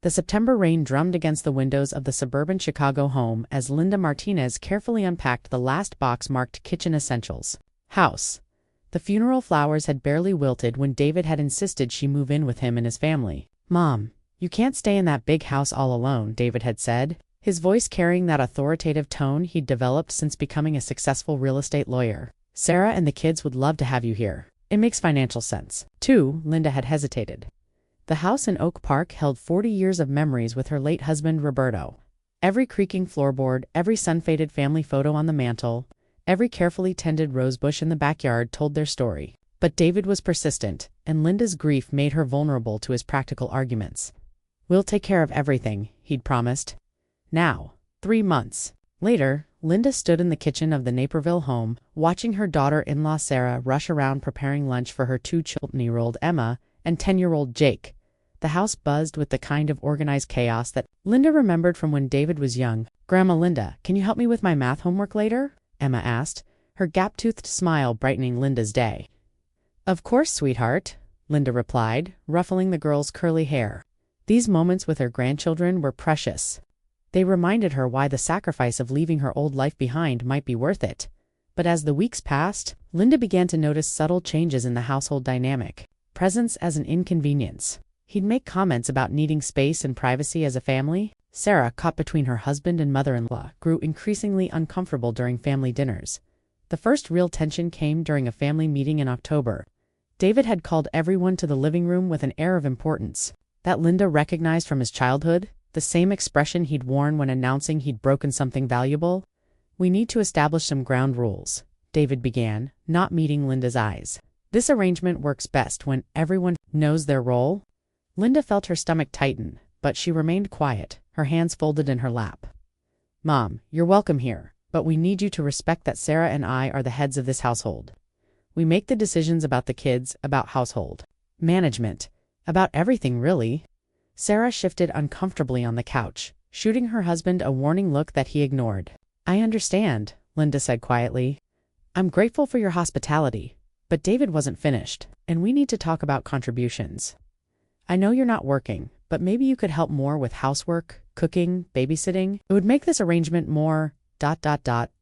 The September rain drummed against the windows of the suburban Chicago home as Linda Martinez carefully unpacked the last box marked kitchen essentials. House. The funeral flowers had barely wilted when David had insisted she move in with him and his family. "Mom, you can't stay in that big house all alone," David had said, his voice carrying that authoritative tone he'd developed since becoming a successful real estate lawyer. "Sarah and the kids would love to have you here. It makes financial sense." Too, Linda had hesitated. The house in Oak Park held 40 years of memories with her late husband, Roberto. Every creaking floorboard, every sun-faded family photo on the mantel, every carefully tended rosebush in the backyard told their story. But David was persistent, and Linda's grief made her vulnerable to his practical arguments. "We'll take care of everything," he'd promised. Now, 3 months later, Linda stood in the kitchen of the Naperville home, watching her daughter-in-law Sarah rush around preparing lunch for her 2 children-year-old Emma and 10-year-old Jake. The house buzzed with the kind of organized chaos that Linda remembered from when David was young. "Grandma Linda, can you help me with my math homework later?" Emma asked, her gap-toothed smile brightening Linda's day. "Of course, sweetheart," Linda replied, ruffling the girl's curly hair. These moments with her grandchildren were precious. They reminded her why the sacrifice of leaving her old life behind might be worth it. But as the weeks passed, Linda began to notice subtle changes in the household dynamic. Presence as an inconvenience. He'd make comments about needing space and privacy as a family. Sarah, caught between her husband and mother-in-law, grew increasingly uncomfortable during family dinners. The first real tension came during a family meeting in October. David had called everyone to the living room with an air of importance that Linda recognized from his childhood, the same expression he'd worn when announcing he'd broken something valuable. "We need to establish some ground rules," David began, not meeting Linda's eyes. "This arrangement works best when everyone knows their role." Linda felt her stomach tighten, but she remained quiet, her hands folded in her lap. "Mom, you're welcome here, but we need you to respect that Sarah and I are the heads of this household. We make the decisions about the kids, about household management, about everything really." Sarah shifted uncomfortably on the couch, shooting her husband a warning look that he ignored. "I understand," Linda said quietly. "I'm grateful for your hospitality." But David wasn't finished, "and we need to talk about contributions. I know you're not working, but maybe you could help more with housework, cooking, babysitting. It would make this arrangement more ...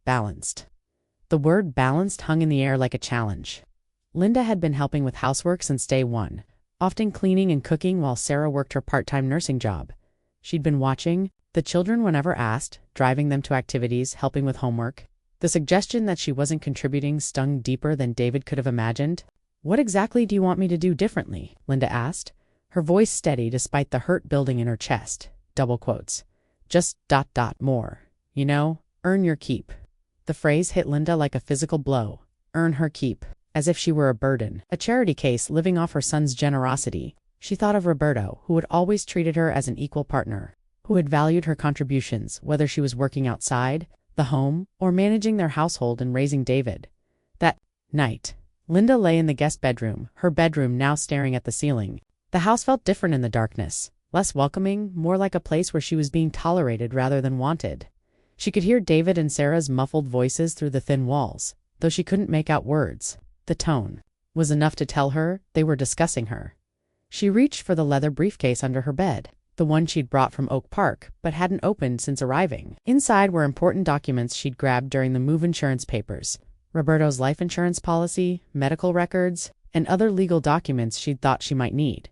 balanced." The word balanced hung in the air like a challenge. Linda had been helping with housework since day one, often cleaning and cooking while Sarah worked her part-time nursing job. She'd been watching the children whenever asked, driving them to activities, helping with homework. The suggestion that she wasn't contributing stung deeper than David could have imagined. "What exactly do you want me to do differently?" Linda asked, her voice steady despite the hurt building in her chest. Double quotes. "Just ... more. You know, earn your keep." The phrase hit Linda like a physical blow. Earn her keep. As if she were a burden, a charity case living off her son's generosity. She thought of Roberto, who had always treated her as an equal partner, who had valued her contributions, whether she was working outside the home, or managing their household and raising David. That night, Linda lay in the guest bedroom, her bedroom now staring at the ceiling. The house felt different in the darkness, less welcoming, more like a place where she was being tolerated rather than wanted. She could hear David and Sarah's muffled voices through the thin walls, though she couldn't make out words. The tone was enough to tell her they were discussing her. She reached for the leather briefcase under her bed, the one she'd brought from Oak Park, but hadn't opened since arriving. Inside were important documents she'd grabbed during the move insurance papers, Roberto's life insurance policy, medical records, and other legal documents she'd thought she might need.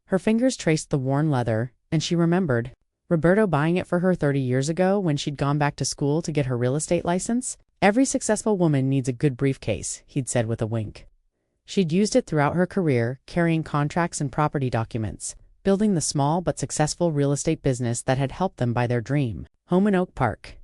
Her fingers traced the worn leather, and she remembered Roberto buying it for her 30 years ago when she'd gone back to school to get her real estate license. "Every successful woman needs a good briefcase," he'd said with a wink. She'd used it throughout her career, carrying contracts and property documents, building the small but successful real estate business that had helped them buy their dream home in Oak Park.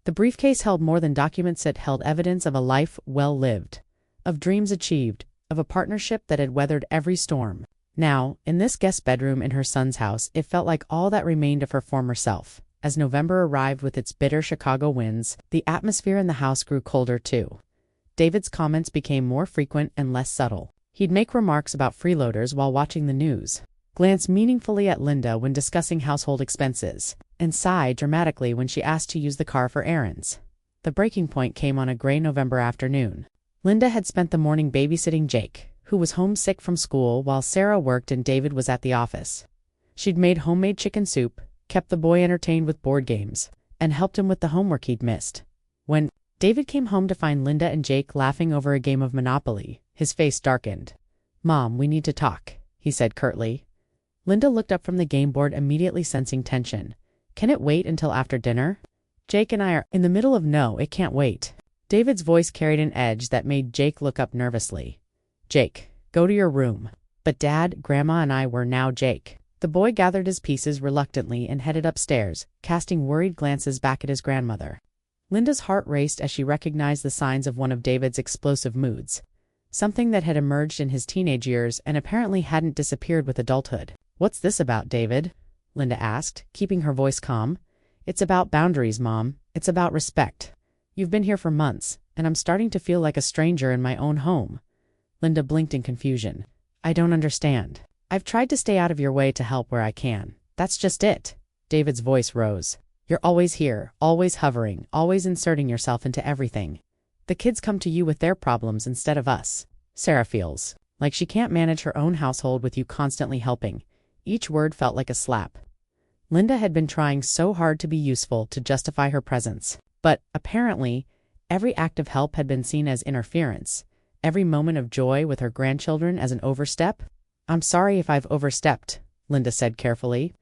The briefcase held more than documents. It held evidence of a life well lived, of dreams achieved, of a partnership that had weathered every storm. Now, in this guest bedroom in her son's house, it felt like all that remained of her former self. As November arrived with its bitter Chicago winds, the atmosphere in the house grew colder too. David's comments became more frequent and less subtle. He'd make remarks about freeloaders while watching the news, glance meaningfully at Linda when discussing household expenses, and sigh dramatically when she asked to use the car for errands. The breaking point came on a gray November afternoon. Linda had spent the morning babysitting Jake, who was homesick from school while Sarah worked and David was at the office. She'd made homemade chicken soup, kept the boy entertained with board games, and helped him with the homework he'd missed. When David came home to find Linda and Jake laughing over a game of Monopoly, his face darkened. "Mom, we need to talk," he said curtly. Linda looked up from the game board, immediately sensing tension. "Can it wait until after dinner? Jake and I are in the middle of no, it can't wait." David's voice carried an edge that made Jake look up nervously. "Jake, go to your room." "But Dad, Grandma and I were now Jake." The boy gathered his pieces reluctantly and headed upstairs, casting worried glances back at his grandmother. Linda's heart raced as she recognized the signs of one of David's explosive moods, something that had emerged in his teenage years and apparently hadn't disappeared with adulthood. "What's this about, David?" Linda asked, keeping her voice calm. "It's about boundaries, Mom. It's about respect. You've been here for months, and I'm starting to feel like a stranger in my own home." Linda blinked in confusion. "I don't understand. I've tried to stay out of your way to help where I can. That's just it." David's voice rose. "You're always here, always hovering, always inserting yourself into everything. The kids come to you with their problems instead of us. Sarah feels like she can't manage her own household with you constantly helping." Each word felt like a slap. Linda had been trying so hard to be useful to justify her presence, but apparently, every act of help had been seen as interference, every moment of joy with her grandchildren as an overstep. "I'm sorry if I've overstepped," Linda said carefully.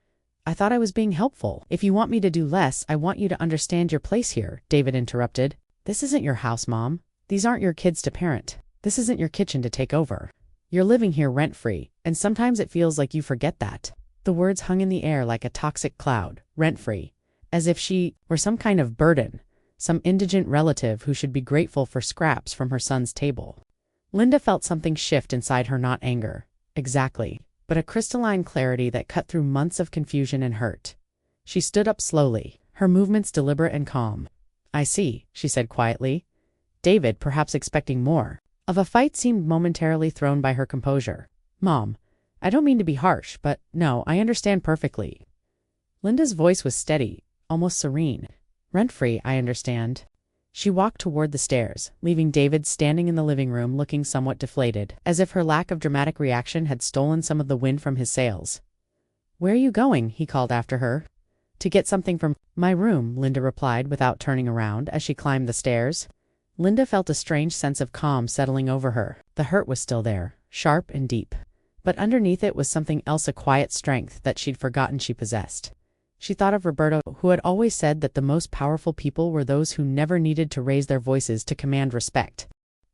"I thought I was being helpful. If you want me to do less, I want you to understand your place here," David interrupted. "This isn't your house, Mom. These aren't your kids to parent. This isn't your kitchen to take over. You're living here rent-free, and sometimes it feels like you forget that." The words hung in the air like a toxic cloud, rent-free, as if she were some kind of burden, some indigent relative who should be grateful for scraps from her son's table. Linda felt something shift inside her, not anger, exactly, but a crystalline clarity that cut through months of confusion and hurt. She stood up slowly, her movements deliberate and calm. "I see," she said quietly. David, perhaps expecting more of a fight, seemed momentarily thrown by her composure. "Mom, I don't mean to be harsh, but no, I understand perfectly." Linda's voice was steady, almost serene. "Rent-free, I understand." She walked toward the stairs, leaving David standing in the living room looking somewhat deflated, as if her lack of dramatic reaction had stolen some of the wind from his sails. "Where are you going?" he called after her. "To get something from my room," Linda replied without turning around as she climbed the stairs. Linda felt a strange sense of calm settling over her. The hurt was still there, sharp and deep, but underneath it was something else, a quiet strength that she'd forgotten she possessed. She thought of Roberto, who had always said that the most powerful people were those who never needed to raise their voices to command respect.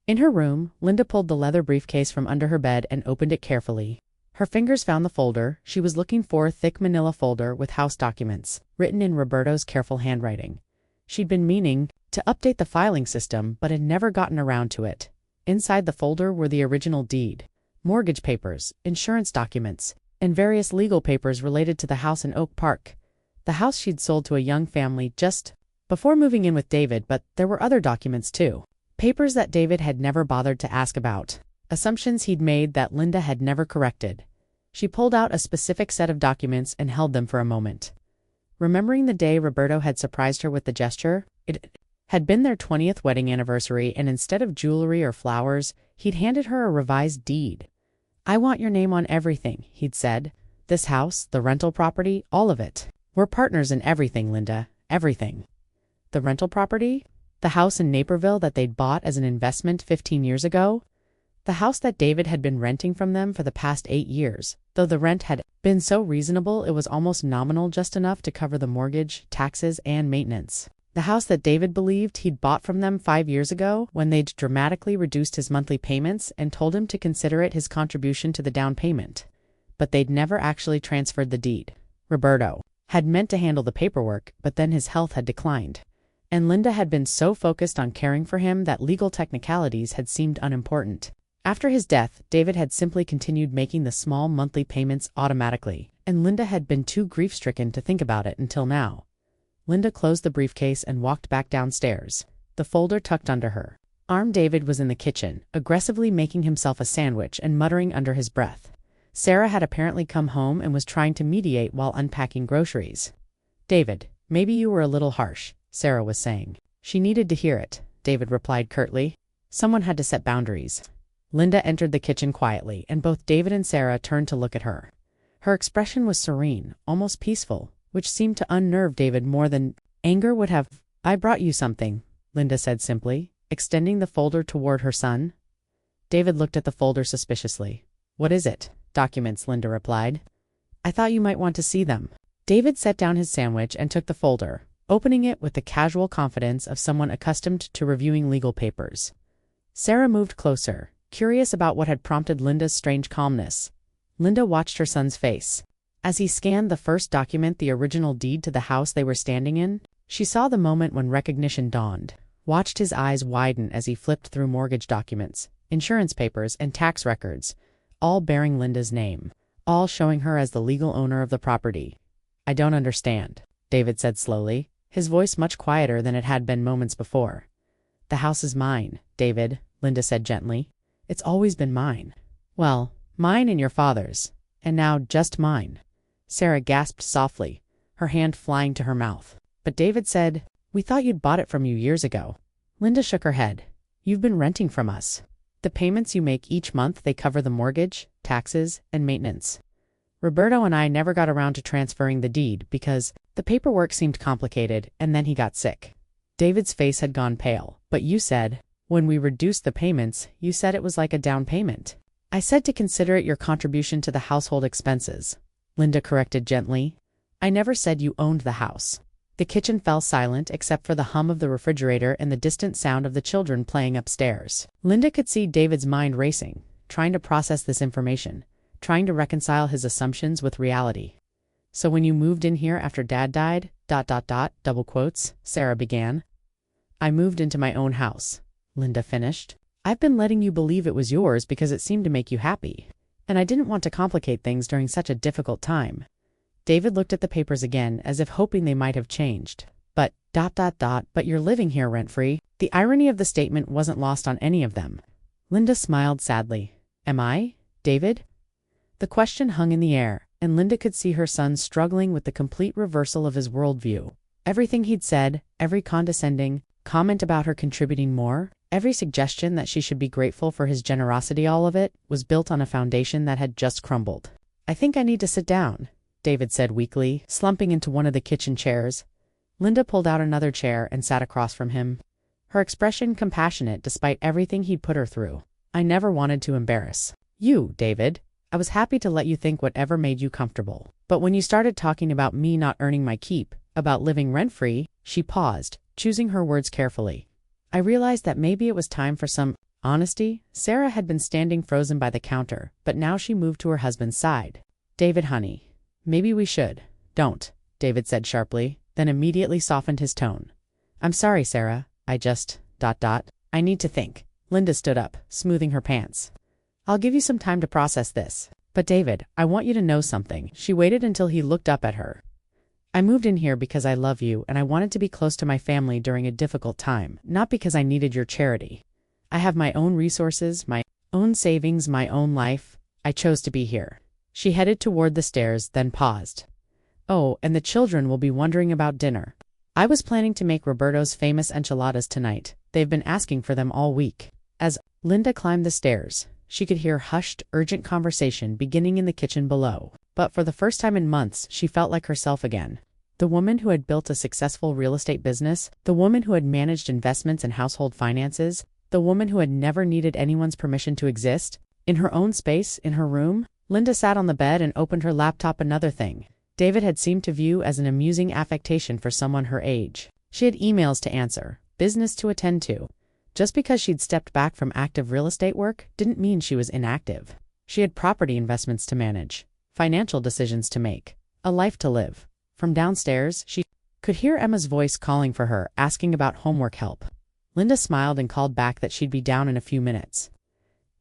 In her room, Linda pulled the leather briefcase from under her bed and opened it carefully. Her fingers found the folder she was looking for, a thick manila folder with house documents, written in Roberto's careful handwriting. She'd been meaning to update the filing system, but had never gotten around to it. Inside the folder were the original deed, mortgage papers, insurance documents, and various legal papers related to the house in Oak Park, the house she'd sold to a young family just before moving in with David. But there were other documents too, papers that David had never bothered to ask about, assumptions he'd made that Linda had never corrected. She pulled out a specific set of documents and held them for a moment. Remembering the day Roberto had surprised her with the gesture, it had been their 20th wedding anniversary, and instead of jewelry or flowers, he'd handed her a revised deed. "I want your name on everything," he'd said. "This house, the rental property, all of it. We're partners in everything, Linda, everything." The rental property? The house in Naperville that they'd bought as an investment 15 years ago? The house that David had been renting from them for the past 8 years, though the rent had been so reasonable it was almost nominal, just enough to cover the mortgage, taxes, and maintenance. The house that David believed he'd bought from them 5 years ago, when they'd dramatically reduced his monthly payments and told him to consider it his contribution to the down payment. But they'd never actually transferred the deed. Roberto had meant to handle the paperwork, but then his health had declined, and Linda had been so focused on caring for him that legal technicalities had seemed unimportant. After his death, David had simply continued making the small monthly payments automatically, and Linda had been too grief-stricken to think about it until now. Linda closed the briefcase and walked back downstairs, the folder tucked under her arm. David was in the kitchen, aggressively making himself a sandwich and muttering under his breath. Sarah had apparently come home and was trying to mediate while unpacking groceries. "David, maybe you were a little harsh," Sarah was saying. "She needed to hear it," David replied curtly. "Someone had to set boundaries." Linda entered the kitchen quietly, and both David and Sarah turned to look at her. Her expression was serene, almost peaceful, which seemed to unnerve David more than anger would have. "I brought you something," Linda said simply, extending the folder toward her son. David looked at the folder suspiciously. "What is it?" "Documents," Linda replied. "I thought you might want to see them." David set down his sandwich and took the folder, opening it with the casual confidence of someone accustomed to reviewing legal papers. Sarah moved closer, curious about what had prompted Linda's strange calmness. Linda watched her son's face. As he scanned the first document, the original deed to the house they were standing in, she saw the moment when recognition dawned, watched his eyes widen as he flipped through mortgage documents, insurance papers, and tax records, all bearing Linda's name, all showing her as the legal owner of the property. "I don't understand," David said slowly, his voice much quieter than it had been moments before. "The house is mine, David," Linda said gently. "It's always been mine." "Well, mine and your father's, and now just mine." Sarah gasped softly, her hand flying to her mouth. But David said, "We thought you'd bought it from you years ago." Linda shook her head. "You've been renting from us. The payments you make each month, they cover the mortgage, taxes, and maintenance. Roberto and I never got around to transferring the deed because the paperwork seemed complicated, and then he got sick." David's face had gone pale. "But you said, when we reduced the payments, you said it was like a down payment." "I said to consider it your contribution to the household expenses," Linda corrected gently. "I never said you owned the house." The kitchen fell silent except for the hum of the refrigerator and the distant sound of the children playing upstairs. Linda could see David's mind racing, trying to process this information, trying to reconcile his assumptions with reality. "So when you moved in here after Dad died, ... double quotes, Sarah began. "I moved into my own house," Linda finished. "I've been letting you believe it was yours because it seemed to make you happy. And I didn't want to complicate things during such a difficult time." David looked at the papers again as if hoping they might have changed. But ... but you're living here rent-free." The irony of the statement wasn't lost on any of them. Linda smiled sadly. "Am I, David?" The question hung in the air, and Linda could see her son struggling with the complete reversal of his worldview. Everything he'd said, every condescending comment about her contributing more, every suggestion that she should be grateful for his generosity, all of it was built on a foundation that had just crumbled. "I think I need to sit down," David said weakly, slumping into one of the kitchen chairs. Linda pulled out another chair and sat across from him, her expression compassionate despite everything he'd put her through. "I never wanted to embarrass you, David. I was happy to let you think whatever made you comfortable. But when you started talking about me not earning my keep, about living rent-free," she paused, choosing her words carefully. "I realized that maybe it was time for some honesty." Sarah had been standing frozen by the counter, but now she moved to her husband's side. "David, honey, maybe we should." "Don't," David said sharply, then immediately softened his tone. "I'm sorry, Sarah. I just ... I need to think." Linda stood up, smoothing her pants. "I'll give you some time to process this. But David, I want you to know something." She waited until he looked up at her. "I moved in here because I love you and I wanted to be close to my family during a difficult time, not because I needed your charity. I have my own resources, my own savings, my own life. I chose to be here." She headed toward the stairs, then paused. "Oh, and the children will be wondering about dinner. I was planning to make Roberto's famous enchiladas tonight. They've been asking for them all week." As Linda climbed the stairs, she could hear hushed, urgent conversation beginning in the kitchen below. But for the first time in months, she felt like herself again. The woman who had built a successful real estate business, the woman who had managed investments and household finances, the woman who had never needed anyone's permission to exist. In her own space, in her room, Linda sat on the bed and opened her laptop. Another thing David had seemed to view as an amusing affectation for someone her age. She had emails to answer, business to attend to. Just because she'd stepped back from active real estate work didn't mean she was inactive. She had property investments to manage, financial decisions to make, a life to live. From downstairs, she could hear Emma's voice calling for her, asking about homework help. Linda smiled and called back that she'd be down in a few minutes.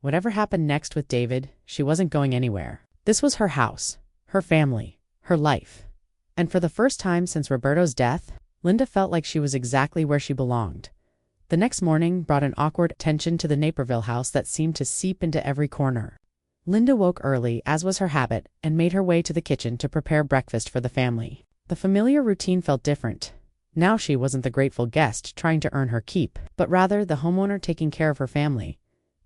Whatever happened next with David, she wasn't going anywhere. This was her house, her family, her life. And for the first time since Roberto's death, Linda felt like she was exactly where she belonged. The next morning brought an awkward tension to the Naperville house that seemed to seep into every corner. Linda woke early, as was her habit, and made her way to the kitchen to prepare breakfast for the family. The familiar routine felt different. Now she wasn't the grateful guest trying to earn her keep, but rather the homeowner taking care of her family.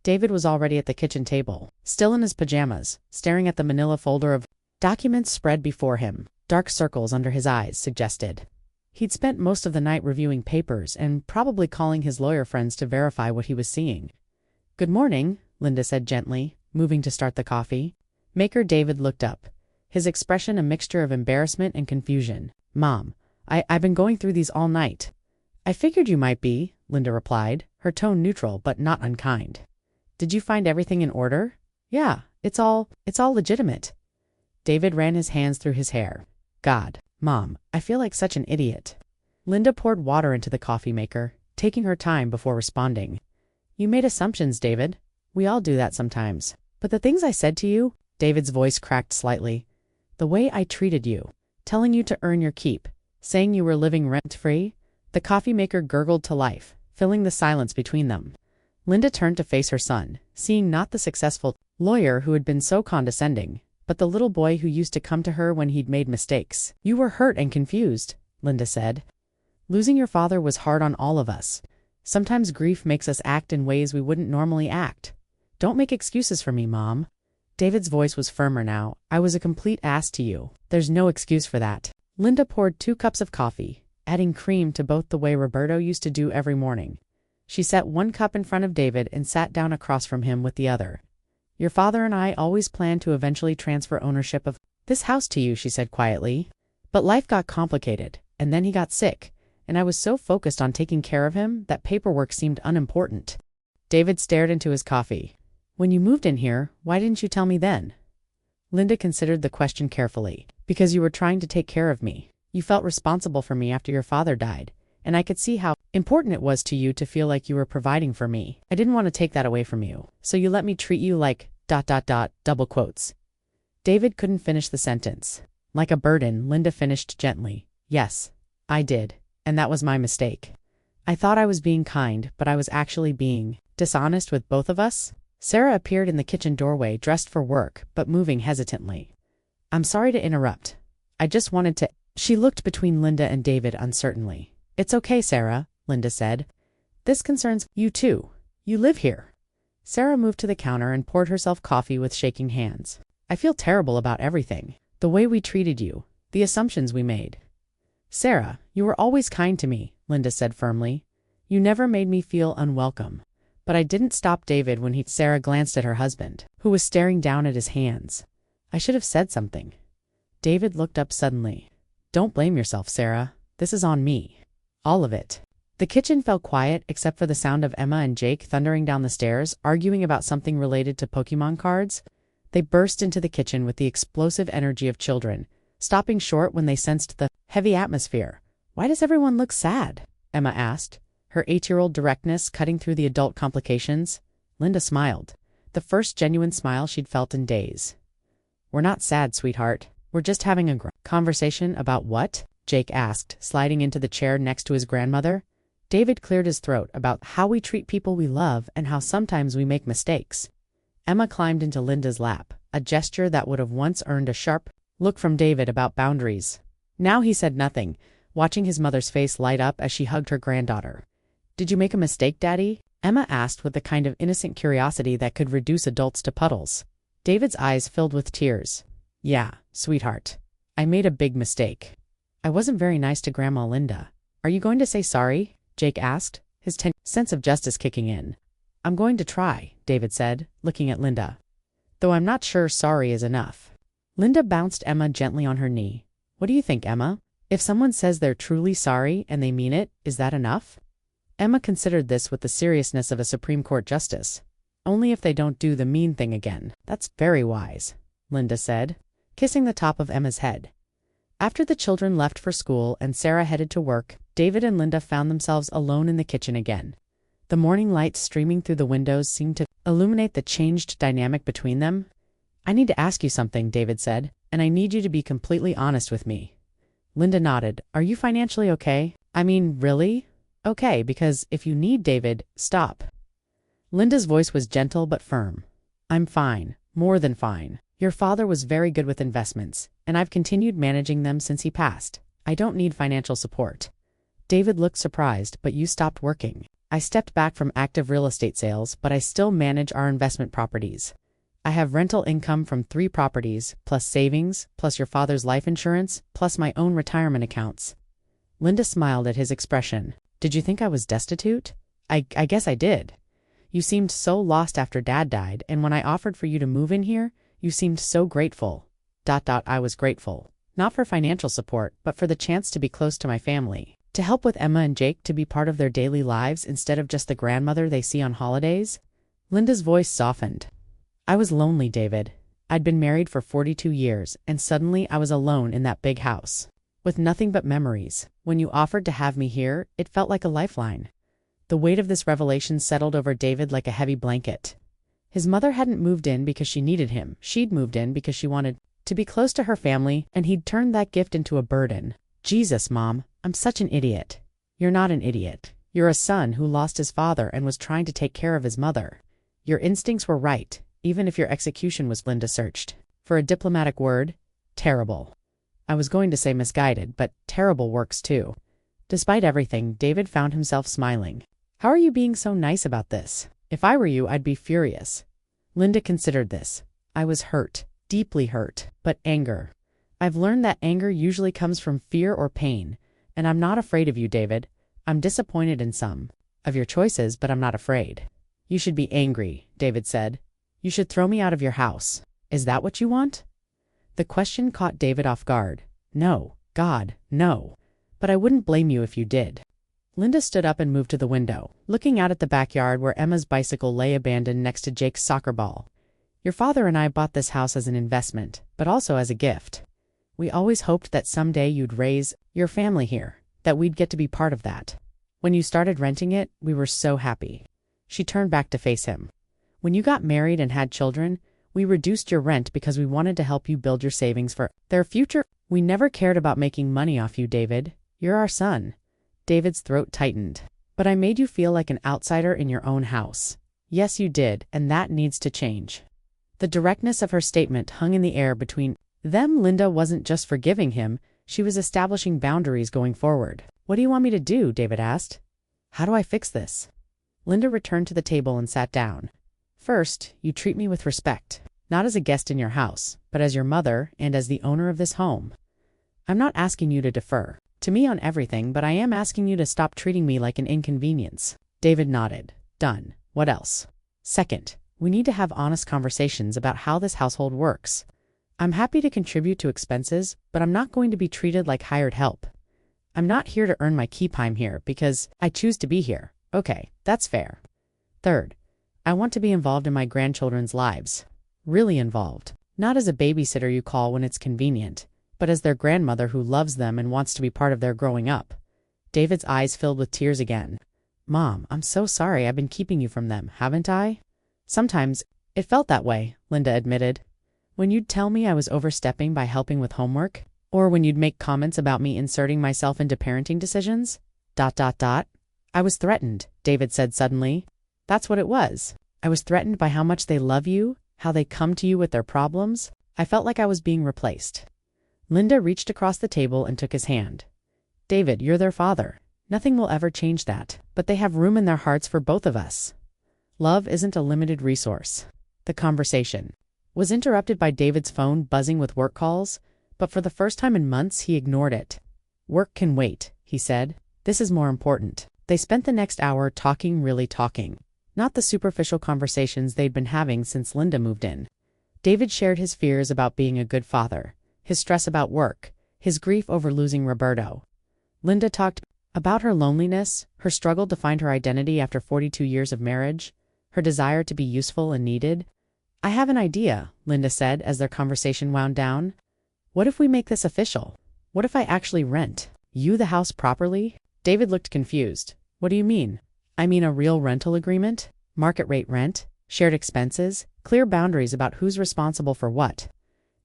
David was already at the kitchen table, still in his pajamas, staring at the manila folder of Documents spread before him. Dark circles under his eyes suggested he'd spent most of the night reviewing papers and probably calling his lawyer friends to verify what he was seeing. "Good morning," Linda said gently, moving to start the coffee. Maker David looked up, his expression a mixture of embarrassment and confusion. "Mom, I've been going through these all night." "I figured you might be," Linda replied, her tone neutral but not unkind. "Did you find everything in order?" "Yeah, it's all legitimate." David ran his hands through his hair. "God, Mom, I feel like such an idiot." Linda poured water into the coffee maker, taking her time before responding. "You made assumptions, David. We all do that sometimes. But the things I said to you," David's voice cracked slightly, "the way I treated you, telling you to earn your keep, saying you were living rent-free." The coffee maker gurgled to life, filling the silence between them. Linda turned to face her son, seeing not the successful lawyer who had been so condescending, but the little boy who used to come to her when he'd made mistakes. "You were hurt and confused," Linda said. "Losing your father was hard on all of us. Sometimes grief makes us act in ways we wouldn't normally act. Don't make excuses for me, Mom." David's voice was firmer now. "I was a complete ass to you. There's no excuse for that." Linda poured 2 cups of coffee, adding cream to both the way Roberto used to do every morning. She set 1 cup in front of David and sat down across from him with the other. "Your father and I always planned to eventually transfer ownership of this house to you," she said quietly. "But life got complicated, and then he got sick, and I was so focused on taking care of him that paperwork seemed unimportant." David stared into his coffee. "When you moved in here, why didn't you tell me then?" Linda considered the question carefully. "Because you were trying to take care of me. You felt responsible for me after your father died, and I could see how important it was to you to feel like you were providing for me. I didn't want to take that away from you, so you let me treat you like ... double quotes." David couldn't finish the sentence. Like a burden, Linda finished gently. "Yes, I did, and that was my mistake. I thought I was being kind, but I was actually being dishonest with both of us." Sarah appeared in the kitchen doorway, dressed for work, but moving hesitantly. "I'm sorry to interrupt. I just wanted to..." She looked between Linda and David uncertainly. "It's okay, Sarah," Linda said. "This concerns you too. You live here." Sarah moved to the counter and poured herself coffee with shaking hands. "I feel terrible about everything. The way we treated you, the assumptions we made." "Sarah, you were always kind to me," Linda said firmly. "You never made me feel unwelcome." "But I didn't stop David when he..." Sarah glanced at her husband, who was staring down at his hands. "I should have said something." David looked up suddenly. "Don't blame yourself, Sarah. This is on me. All of it." The kitchen fell quiet except for the sound of Emma and Jake thundering down the stairs, arguing about something related to Pokemon cards. They burst into the kitchen with the explosive energy of children, stopping short when they sensed the heavy atmosphere. "Why does everyone look sad?" Emma asked, her 8-year-old directness cutting through the adult complications. Linda smiled, the first genuine smile she'd felt in days. "We're not sad, sweetheart. We're just having a conversation." "About what?" Jake asked, sliding into the chair next to his grandmother. David cleared his throat. "About how we treat people we love and how sometimes we make mistakes." Emma climbed into Linda's lap, a gesture that would have once earned a sharp look from David about boundaries. Now he said nothing, watching his mother's face light up as she hugged her granddaughter. "Did you make a mistake, Daddy?" Emma asked with the kind of innocent curiosity that could reduce adults to puddles. David's eyes filled with tears. "Yeah, sweetheart. I made a big mistake. I wasn't very nice to Grandma Linda." "Are you going to say sorry?" Jake asked, his sense of justice kicking in. "I'm going to try," David said, looking at Linda. "Though I'm not sure sorry is enough." Linda bounced Emma gently on her knee. "What do you think, Emma? If someone says they're truly sorry and they mean it, is that enough?" Emma considered this with the seriousness of a Supreme Court justice. "Only if they don't do the mean thing again." "That's very wise," Linda said, kissing the top of Emma's head. After the children left for school and Sarah headed to work, David and Linda found themselves alone in the kitchen again. The morning light streaming through the windows seemed to illuminate the changed dynamic between them. "I need to ask you something," David said, "and I need you to be completely honest with me." Linda nodded. "Are you financially okay? I mean, really? Okay, because if you need David, stop." Linda's voice was gentle but firm. "I'm fine, more than fine. Your father was very good with investments, and I've continued managing them since he passed. I don't need financial support." David looked surprised. "But you stopped working." "I stepped back from active real estate sales, but I still manage our investment properties. I have rental income from 3 properties, plus savings, plus your father's life insurance, plus my own retirement accounts. Linda smiled at his expression. Did you think I was destitute? I guess I did. You seemed so lost after Dad died, and when I offered for you to move in here, you seemed so grateful. I was grateful. Not for financial support, but for the chance to be close to my family. To help with Emma and Jake, to be part of their daily lives instead of just the grandmother they see on holidays. Linda's voice softened. I was lonely, David. I'd been married for 42 years, and suddenly I was alone in that big house. With nothing but memories. When you offered to have me here, it felt like a lifeline. The weight of this revelation settled over David like a heavy blanket. His mother hadn't moved in because she needed him. She'd moved in because she wanted to be close to her family, and he'd turned that gift into a burden. Jesus, Mom, I'm such an idiot. You're not an idiot. You're a son who lost his father and was trying to take care of his mother. Your instincts were right, even if your execution was. Linda searched for a diplomatic word. Terrible. I was going to say misguided, but terrible works too. Despite everything, David found himself smiling. How are you being so nice about this? If I were you, I'd be furious. Linda considered this. I was hurt, deeply hurt, but anger. I've learned that anger usually comes from fear or pain, and I'm not afraid of you, David. I'm disappointed in some of your choices, but I'm not afraid. You should be angry, David said. You should throw me out of your house. Is that what you want? The question caught David off guard. No, God, no. But I wouldn't blame you if you did. Linda stood up and moved to the window, looking out at the backyard where Emma's bicycle lay abandoned next to Jake's soccer ball. Your father and I bought this house as an investment, but also as a gift. We always hoped that someday you'd raise your family here, that we'd get to be part of that. When you started renting it, we were so happy. She turned back to face him. When you got married and had children, we reduced your rent because we wanted to help you build your savings for their future. We never cared about making money off you, David. You're our son. David's throat tightened. But I made you feel like an outsider in your own house. Yes, you did, and that needs to change. The directness of her statement hung in the air between them. Linda wasn't just forgiving him, she was establishing boundaries going forward. What do you want me to do? David asked. How do I fix this? Linda returned to the table and sat down. First, you treat me with respect, not as a guest in your house, but as your mother and as the owner of this home. I'm not asking you to defer to me on everything, but I am asking you to stop treating me like an inconvenience. David nodded. Done. What else? Second, we need to have honest conversations about how this household works. I'm happy to contribute to expenses, but I'm not going to be treated like hired help. I'm not here to earn my keep time here because I choose to be here. Okay, that's fair. Third, I want to be involved in my grandchildren's lives. Really involved. Not as a babysitter you call when it's convenient, but as their grandmother who loves them and wants to be part of their growing up. David's eyes filled with tears again. Mom, I'm so sorry I've been keeping you from them, haven't I? Sometimes it felt that way, Linda admitted. When you'd tell me I was overstepping by helping with homework, or when you'd make comments about me inserting myself into parenting decisions. I was threatened, David said suddenly. That's what it was. I was threatened by how much they love you, how they come to you with their problems. I felt like I was being replaced. Linda reached across the table and took his hand. David, you're their father. Nothing will ever change that, but they have room in their hearts for both of us. Love isn't a limited resource. The conversation was interrupted by David's phone buzzing with work calls, but for the first time in months he ignored it. Work can wait, he said. This is more important. They spent the next hour talking, really talking. Not the superficial conversations they'd been having since Linda moved in. David shared his fears about being a good father, his stress about work, his grief over losing Roberto. Linda talked about her loneliness, her struggle to find her identity after 42 years of marriage, her desire to be useful and needed. I have an idea, Linda said as their conversation wound down. What if we make this official? What if I actually rent you the house properly? David looked confused. What do you mean? I mean a real rental agreement, market rate rent, shared expenses, clear boundaries about who's responsible for what.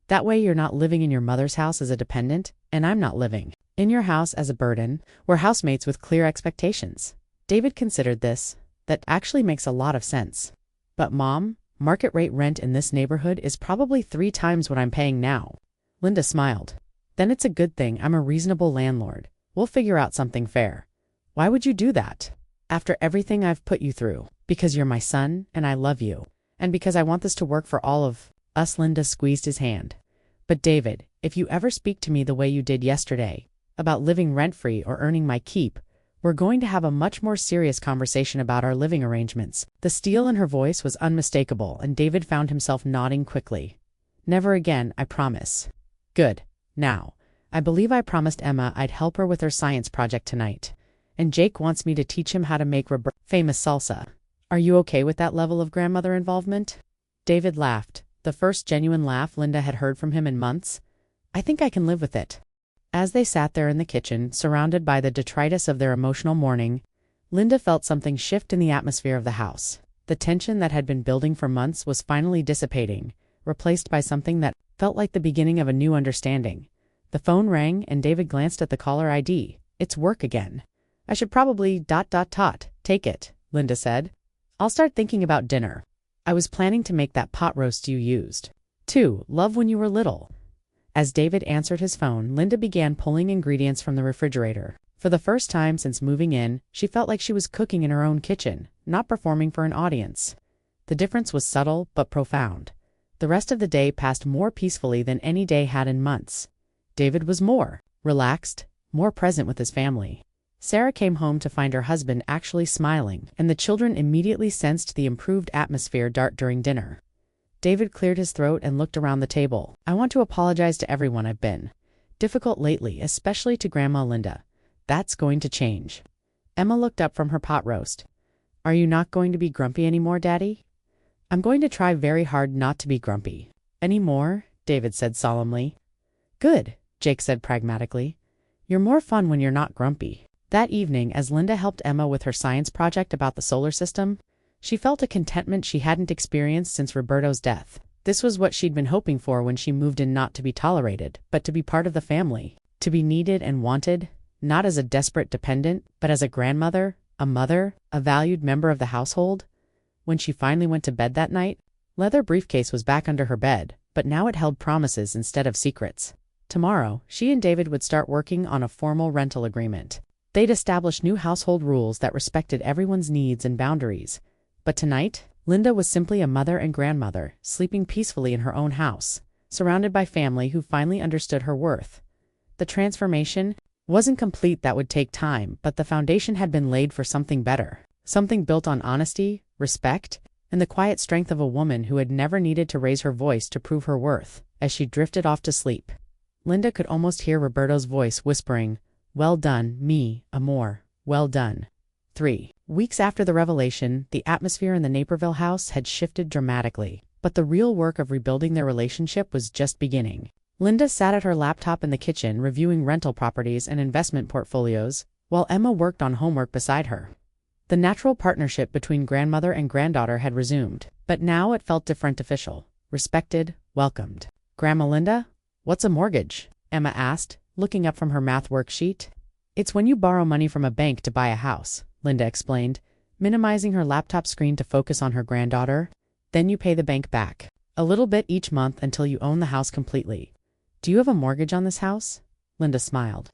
That way you're not living in your mother's house as a dependent, and I'm not living in your house as a burden. We're housemates with clear expectations. David considered this. That actually makes a lot of sense. But Mom, market rate rent in this neighborhood is probably 3 times what I'm paying now. Linda smiled. Then it's a good thing I'm a reasonable landlord. We'll figure out something fair. Why would you do that? After everything I've put you through. Because you're my son, and I love you. And because I want this to work for all of us. Linda squeezed his hand. But David, if you ever speak to me the way you did yesterday, about living rent-free or earning my keep, we're going to have a much more serious conversation about our living arrangements. The steel in her voice was unmistakable, and David found himself nodding quickly. Never again, I promise. Good. Now, I believe I promised Emma I'd help her with her science project tonight. And Jake wants me to teach him how to make famous salsa. Are you okay with that level of grandmother involvement? David laughed, the first genuine laugh Linda had heard from him in months. I think I can live with it. As they sat there in the kitchen, surrounded by the detritus of their emotional morning, Linda felt something shift in the atmosphere of the house. The tension that had been building for months was finally dissipating, replaced by something that felt like the beginning of a new understanding. The phone rang, and David glanced at the caller ID. It's work again. I should probably ... take it, Linda said. I'll start thinking about dinner. I was planning to make that pot roast you used. Too, love when you were little. As David answered his phone, Linda began pulling ingredients from the refrigerator. For the first time since moving in, she felt like she was cooking in her own kitchen, not performing for an audience. The difference was subtle but profound. The rest of the day passed more peacefully than any day had in months. David was more relaxed, more present with his family. Sarah came home to find her husband actually smiling, and the children immediately sensed the improved atmosphere during dinner. David cleared his throat and looked around the table. I want to apologize to everyone. I've been difficult lately, especially to Grandma Linda. That's going to change. Emma looked up from her pot roast. Are you not going to be grumpy anymore, Daddy? I'm going to try very hard not to be grumpy. Anymore? David said solemnly. Good, Jake said pragmatically. You're more fun when you're not grumpy. That evening, as Linda helped Emma with her science project about the solar system, she felt a contentment she hadn't experienced since Roberto's death. This was what she'd been hoping for when she moved in, not to be tolerated, but to be part of the family, to be needed and wanted, not as a desperate dependent, but as a grandmother, a mother, a valued member of the household. When she finally went to bed that night, leather briefcase was back under her bed, but now it held promises instead of secrets. Tomorrow, she and David would start working on a formal rental agreement. They'd establish new household rules that respected everyone's needs and boundaries. But tonight, Linda was simply a mother and grandmother, sleeping peacefully in her own house, surrounded by family who finally understood her worth. The transformation wasn't complete. That would take time, but the foundation had been laid for something better, something built on honesty, respect, and the quiet strength of a woman who had never needed to raise her voice to prove her worth. As she drifted off to sleep, Linda could almost hear Roberto's voice whispering, "Well done, mi amor, well done." 3 weeks after the revelation, the atmosphere in the Naperville house had shifted dramatically, but the real work of rebuilding their relationship was just beginning. Linda sat at her laptop in the kitchen reviewing rental properties and investment portfolios, while Emma worked on homework beside her. The natural partnership between grandmother and granddaughter had resumed, but now it felt different, official, respected, welcomed. Grandma Linda, what's a mortgage? Emma asked, looking up from her math worksheet. It's when you borrow money from a bank to buy a house, Linda explained, minimizing her laptop screen to focus on her granddaughter. Then you pay the bank back a little bit each month until you own the house completely. Do you have a mortgage on this house? Linda smiled.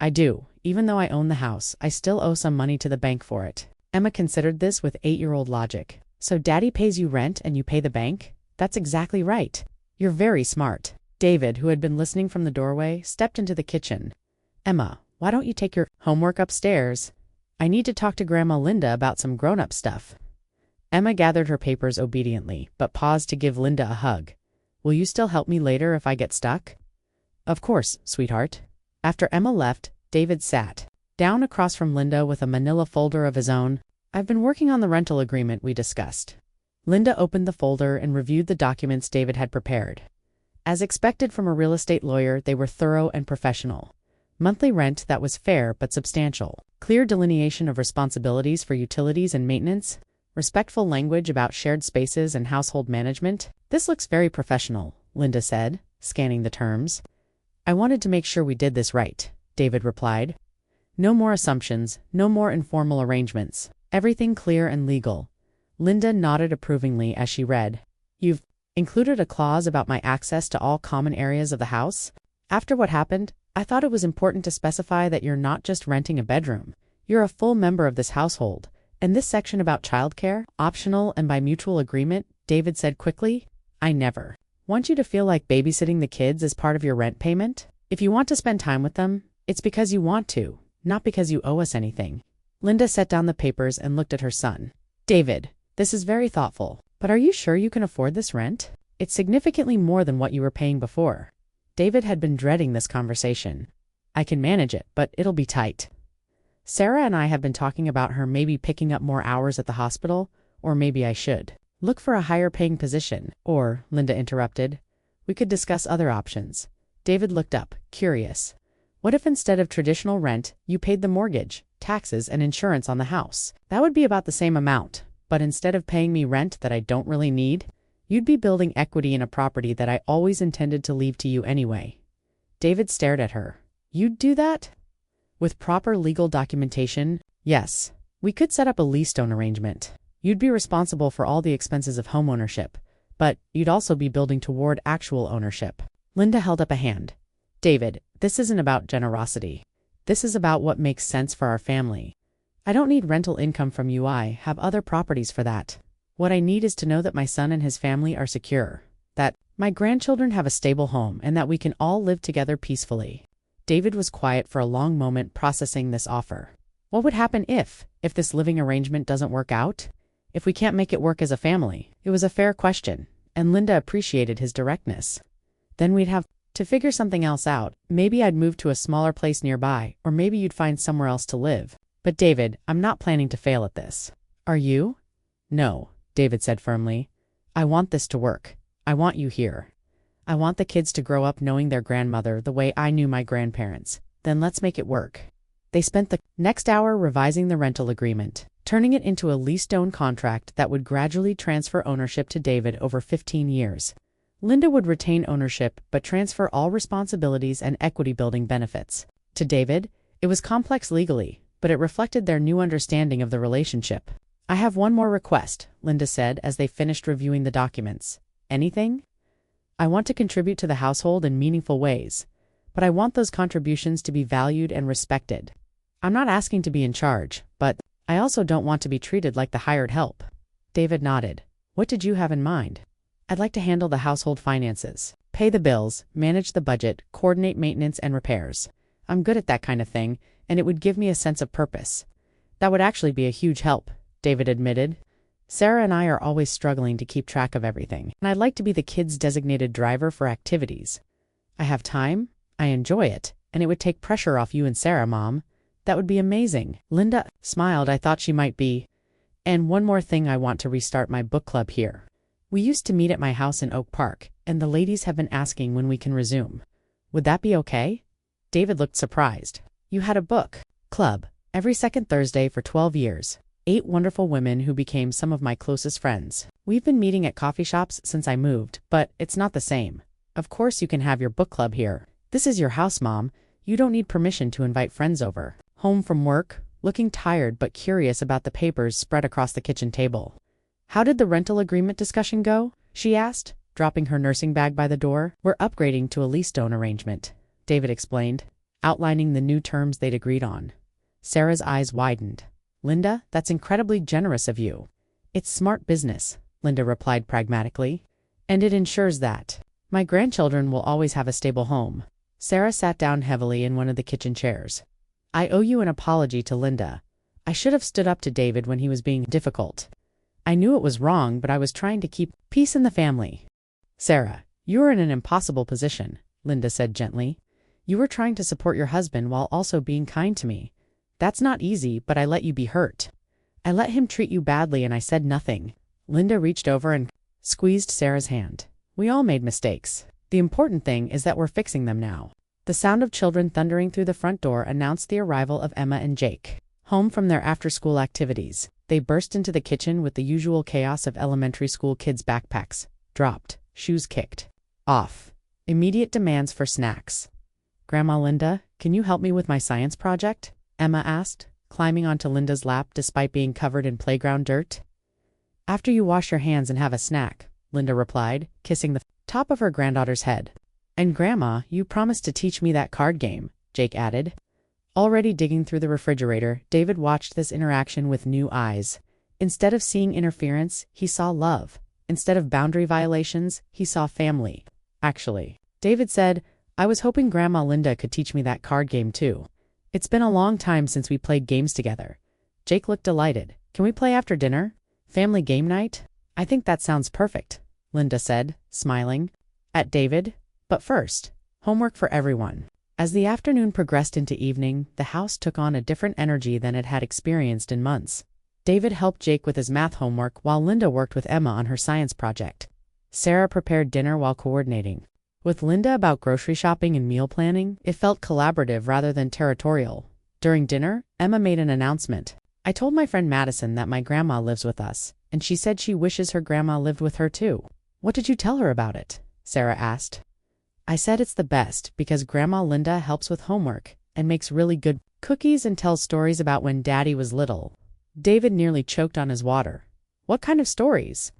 I do. Even though I own the house, I still owe some money to the bank for it. Emma considered this with 8-year-old logic. So Daddy pays you rent and you pay the bank? That's exactly right. You're very smart. David, who had been listening from the doorway, stepped into the kitchen. Emma, why don't you take your homework upstairs? I need to talk to Grandma Linda about some grown-up stuff. Emma gathered her papers obediently, but paused to give Linda a hug. Will you still help me later if I get stuck? Of course, sweetheart. After Emma left, David sat down across from Linda with a manila folder of his own. I've been working on the rental agreement we discussed. Linda opened the folder and reviewed the documents David had prepared. As expected from a real estate lawyer, they were thorough and professional. Monthly rent that was fair but substantial. Clear delineation of responsibilities for utilities and maintenance. Respectful language about shared spaces and household management. This looks very professional, Linda said, scanning the terms. I wanted to make sure we did this right, David replied. No more assumptions, no more informal arrangements. Everything clear and legal. Linda nodded approvingly as she read. You've included a clause about my access to all common areas of the house? After what happened, I thought it was important to specify that you're not just renting a bedroom. You're a full member of this household. And this section about childcare, optional and by mutual agreement, David said quickly. I never want you to feel like babysitting the kids is part of your rent payment. If you want to spend time with them, it's because you want to, not because you owe us anything. Linda set down the papers and looked at her son. David, this is very thoughtful, but are you sure you can afford this rent? It's significantly more than what you were paying before. David had been dreading this conversation. I can manage it, but it'll be tight. Sarah and I have been talking about her maybe picking up more hours at the hospital, or maybe I should look for a higher paying position, or, Linda interrupted, we could discuss other options. David looked up, curious. What if instead of traditional rent, you paid the mortgage, taxes, and insurance on the house? That would be about the same amount, but instead of paying me rent that I don't really need, you'd be building equity in a property that I always intended to leave to you anyway. David stared at her. You'd do that? With proper legal documentation, yes. We could set up a lease-own arrangement. You'd be responsible for all the expenses of homeownership, but you'd also be building toward actual ownership. Linda held up a hand. David, this isn't about generosity. This is about what makes sense for our family. I don't need rental income from you. I have other properties for that. What I need is to know that my son and his family are secure, that my grandchildren have a stable home, and that we can all live together peacefully. David was quiet for a long moment, processing this offer. What would happen if this living arrangement doesn't work out? If we can't make it work as a family? It was a fair question, and Linda appreciated his directness. Then we'd have to figure something else out. Maybe I'd move to a smaller place nearby, or maybe you'd find somewhere else to live. But David, I'm not planning to fail at this. Are you? No, David said firmly. I want this to work. I want you here. I want the kids to grow up knowing their grandmother the way I knew my grandparents. Then let's make it work. They spent the next hour revising the rental agreement, turning it into a lease-own contract that would gradually transfer ownership to David over 15 years. Linda would retain ownership but transfer all responsibilities and equity-building benefits. To David, it was complex legally, but it reflected their new understanding of the relationship. I have one more request, Linda said as they finished reviewing the documents. Anything? I want to contribute to the household in meaningful ways, but I want those contributions to be valued and respected. I'm not asking to be in charge, but I also don't want to be treated like the hired help. David nodded. What did you have in mind? I'd like to handle the household finances, pay the bills, manage the budget, coordinate maintenance and repairs. I'm good at that kind of thing, and it would give me a sense of purpose. That would actually be a huge help, David admitted. Sarah and I are always struggling to keep track of everything, and I'd like to be the kids' designated driver for activities. I have time, I enjoy it, and it would take pressure off you and Sarah, Mom. That would be amazing. Linda smiled. I thought she might be. And one more thing, I want to restart my book club here. We used to meet at my house in Oak Park, and the ladies have been asking when we can resume. Would that be okay? David looked surprised. You had a book club every second Thursday for 12 years. 8 wonderful women who became some of my closest friends. We've been meeting at coffee shops since I moved, but it's not the same. Of course you can have your book club here. This is your house, Mom. You don't need permission to invite friends over. Home from work, looking tired but curious about the papers spread across the kitchen table. How did the rental agreement discussion go? She asked, dropping her nursing bag by the door. We're upgrading to a lease-own arrangement, David explained, outlining the new terms they'd agreed on. Sarah's eyes widened. Linda, that's incredibly generous of you. It's smart business, Linda replied pragmatically. And it ensures that my grandchildren will always have a stable home. Sarah sat down heavily in one of the kitchen chairs. I owe you an apology to Linda. I should have stood up to David when he was being difficult. I knew it was wrong, but I was trying to keep peace in the family. Sarah, you're in an impossible position, Linda said gently. You were trying to support your husband while also being kind to me. That's not easy, but I let you be hurt. I let him treat you badly and I said nothing. Linda reached over and squeezed Sarah's hand. We all made mistakes. The important thing is that we're fixing them now. The sound of children thundering through the front door announced the arrival of Emma and Jake. Home from their after-school activities, they burst into the kitchen with the usual chaos of elementary school kids' backpacks dropped, shoes kicked off, immediate demands for snacks. Grandma Linda, can you help me with my science project? Emma asked, climbing onto Linda's lap despite being covered in playground dirt. After you wash your hands and have a snack, Linda replied, kissing the top of her granddaughter's head. And Grandma, you promised to teach me that card game, Jake added. Already digging through the refrigerator, David watched this interaction with new eyes. Instead of seeing interference, he saw love. Instead of boundary violations, he saw family. Actually, David said, I was hoping Grandma Linda could teach me that card game too. It's been a long time since we played games together. Jake looked delighted. Can we play after dinner? Family game night? I think that sounds perfect, Linda said, smiling at David. But first, homework for everyone. As the afternoon progressed into evening, the house took on a different energy than it had experienced in months. David helped Jake with his math homework while Linda worked with Emma on her science project. Sarah prepared dinner while coordinating with Linda about grocery shopping and meal planning. It felt collaborative rather than territorial. During dinner, Emma made an announcement. I told my friend Madison that my grandma lives with us, and she said she wishes her grandma lived with her too. What did you tell her about it? Sarah asked. I said it's the best because Grandma Linda helps with homework and makes really good cookies and tells stories about when Daddy was little. David nearly choked on his water. What kind of stories?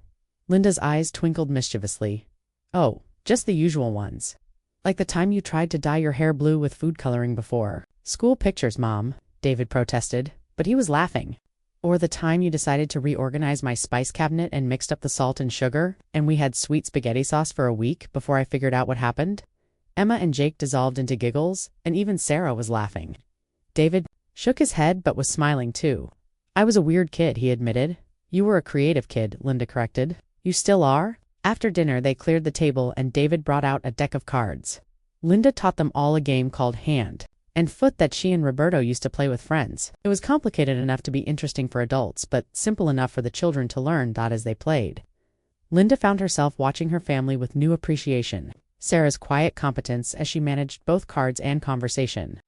Linda's eyes twinkled mischievously. Oh, just the usual ones. Like the time you tried to dye your hair blue with food coloring before school pictures, Mom, David protested, but he was laughing. Or the time you decided to reorganize my spice cabinet and mixed up the salt and sugar, and we had sweet spaghetti sauce for a week before I figured out what happened? Emma and Jake dissolved into giggles, and even Sarah was laughing. David shook his head but was smiling too. I was a weird kid, he admitted. You were a creative kid, Linda corrected. You still are? After dinner, they cleared the table and David brought out a deck of cards. Linda taught them all a game called Hand and Foot that she and Roberto used to play with friends. It was complicated enough to be interesting for adults, but simple enough for the children to learn as they played. Linda found herself watching her family with new appreciation. Sarah's quiet competence as she managed both cards and conversation.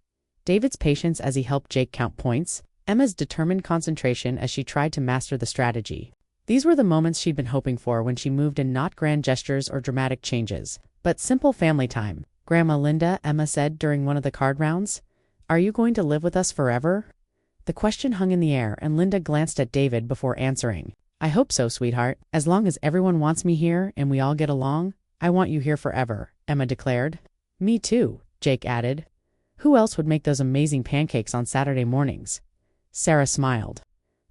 David's patience as he helped Jake count points. Emma's determined concentration as she tried to master the strategy. These were the moments she'd been hoping for when she moved in, not grand gestures or dramatic changes, but simple family time. Grandma Linda, Emma said during one of the card rounds, are you going to live with us forever? The question hung in the air and Linda glanced at David before answering. I hope so, sweetheart. As long as everyone wants me here and we all get along, I want you here forever, Emma declared. Me too, Jake added. Who else would make those amazing pancakes on Saturday mornings? Sarah smiled.